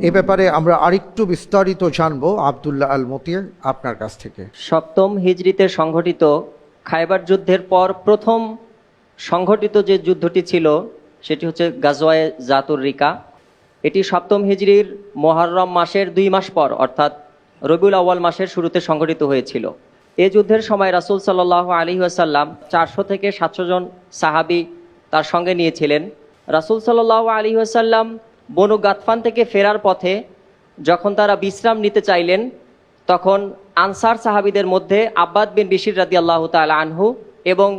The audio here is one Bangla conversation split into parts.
এ ব্যাপারে আমরা আরেকটু বিস্তারিত জানবো আব্দুল্লাহ আল মতির আপনার কাছ থেকে। সপ্তম হিজরিতে সংঘটিত খায়বার যুদ্ধের পর প্রথম সংঘটিত যে যুদ্ধটি ছিল সেটি হচ্ছে গাজওয়ায়ে জাতুর রিকা। এটি সপ্তম হিজরির মুহররম মাসের 2 মাস পর অর্থাৎ রবিউল আউয়াল মাসের শুরুতে সংঘটিত হয়েছিল। এই যুদ্ধের সময় রাসূল সাল্লাল্লাহু আলাইহি ওয়াসাল্লাম 400 থেকে 700 জন সাহাবী তার সঙ্গে নিয়েছিলেন। রাসূল সাল্লাল্লাহু আলাইহি ওয়াসাল্লাম বনু গাতফান থেকে ফেরার পথে যখন তারা বিশ্রাম নিতে চাইলেন, তখন আনসার সাহাবীদের মধ্যে আব্বাদ বিন বিশির রাদিয়াল্লাহু তাআলা আনহু এবং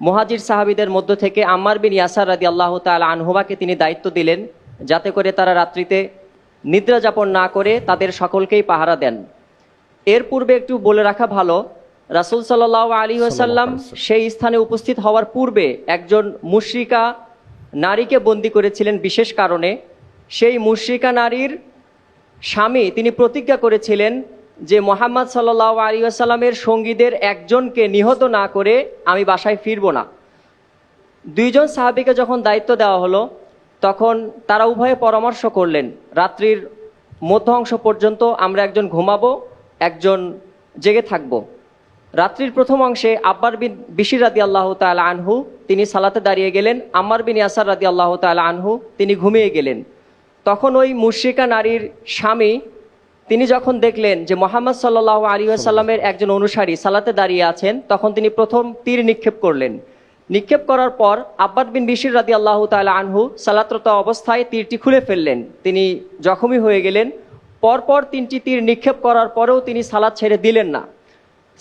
মুহাজির সাহাবীদের মধ্য থেকে আম্মার বিন ইয়াসার রাদিয়াল্লাহু তাআলা আনহুমাকে তিনি দায়িত্ব দিলেন যাতে করে তারা রাত্রিতে নিদ্রা যাপন না করে তাদের সকলকেই পাহারা দেন। এর পূর্বে একটু বলে রাখা ভালো, রাসূল সাল্লাল্লাহু আলাইহি ওয়াসাল্লাম সেই স্থানে উপস্থিত হওয়ার পূর্বে একজন মুশরিকা নারীকে বন্দী করেছিলেন বিশেষ কারণে। সেই মুশরিকা নারীর স্বামী তিনি প্রতিজ্ঞা করেছিলেন যে মুহাম্মদ সাল্লাল্লাহু আলাইহি ওয়াসাল্লামের সঙ্গীদের একজনকে নিহত না করে আমি বাসায় ফিরব না। 2 জন সাহাবীকে যখন দায়িত্ব দেওয়া হলো তখন তারা উভয়ে পরামর্শ করলেন, রাত্রির মধ্য অংশ পর্যন্ত আমরা একজন ঘুমাবো, একজন জেগে থাকবো। রাত্রির প্রথম অংশে আব্বার বিন বিশির রাদিয়াল্লাহু তাআলা আনহু তিনি সালাতে দাঁড়িয়ে গেলেন, আম্মার বিন ইয়াসার রাদিয়াল্লাহু তাআলা আনহু তিনি ঘুমিয়ে গেলেন। তখন ওই মুশরিকা নারীর স্বামী তিনি যখন দেখলেন যে মুহাম্মদ সাল্লাল্লাহু আলাইহি ওয়াসাল্লামের একজন অনুসারী সালাতে দাঁড়িয়ে আছেন, তখন তিনি প্রথম তীর নিক্ষেপ করলেন। নিক্ষেপ করার পর আব্বাদ বিন বিশির রাদিয়াল্লাহু তাআলা আনহু সালাতরত অবস্থায় তীরটি খুলে ফেললেন, তিনি জখমী হয়ে গেলেন। পরপর 3টি তীর নিক্ষেপ করার পরেও তিনি সালাত ছেড়ে দিলেন না।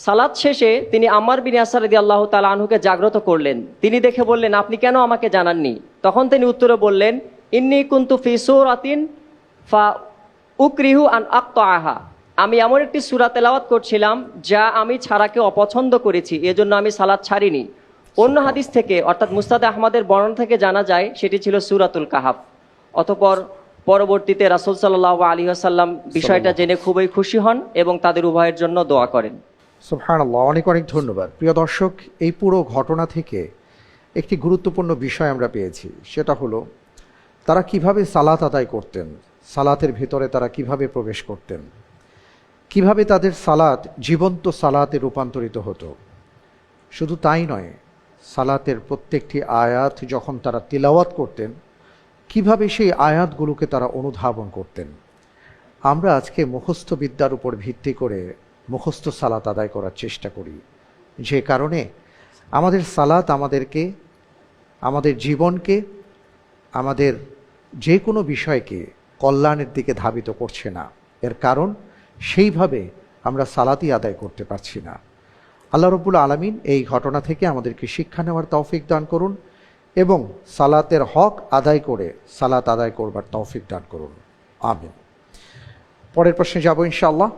সালাত শেষে তিনি আম্মার বিন ইয়াসার রাদিয়াল্লাহু তাআলা আনহুকে জাগ্রত করলেন। তিনি দেখে বললেন, আপনি কেন আমাকে জানাননি? তখন তিনি উত্তরে বললেন, ইন্নী কুনতু ফি সূরাতিন ফা উকরিহু আন আকতাআহা, আমি এমন একটি সূরা তেলাওয়াত করছিলাম যা আমি ছাড়াকে অপছন্দ করেছি, এজন্য আমি সালাত ছাড়িনি। অন্য হাদিস থেকে অর্থাৎ মুসনাদে আহমদের বর্ণনা থেকে জানা যায় সেটি ছিল সূরাতুল কাহাফ। অতঃপর পরবর্তীতে রাসূল সাল্লাল্লাহু আলাইহি ওয়াসাল্লাম বিষয়টা জেনে খুবই খুশি হন এবং তাদের উভয়ের জন্য দোয়া করেন। সুবহানাল্লাহ, অনেক অনেক ধন্যবাদ। প্রিয় দর্শক, এই পুরো ঘটনা থেকে একটি গুরুত্বপূর্ণ বিষয় আমরা পেয়েছি, সেটা হলো তারা কিভাবে সালাত আদায় করতেন, সালাতের ভিতরে তারা কিভাবে প্রবেশ করতেন, কিভাবে তাদের সালাত জীবন্ত সালাতে রূপান্তরিত হতো। শুধু তাই নয়, সালাতের প্রত্যেকটি আয়াত যখন তারা তিলাওয়াত করতেন, কিভাবে সেই আয়াতগুলোকে তারা অনুধাবন করতেন। আমরা আজকে মুখস্থ বিদ্যার উপর ভিত্তি করে মুখস্থ সালাত আদায় করার চেষ্টা করি, যে কারণে আমাদের সালাত আমাদেরকে, আমাদের জীবনকে, আমাদের যে কোনো বিষয়কে কল্যাণের দিকে ধাবিত করছে না। এর কারণ সেইভাবে আমরা সালাতই আদায় করতে পারছি না। আল্লাহ রাব্বুল আলামিন এই ঘটনা থেকে আমাদেরকে শিক্ষা নেওয়ার তৌফিক দান করুন এবং সালাতের হক আদায় করে সালাত আদায় করবার তৌফিক দান করুন। আমিন। পরের প্রশ্নে যাব ইনশাআল্লাহ।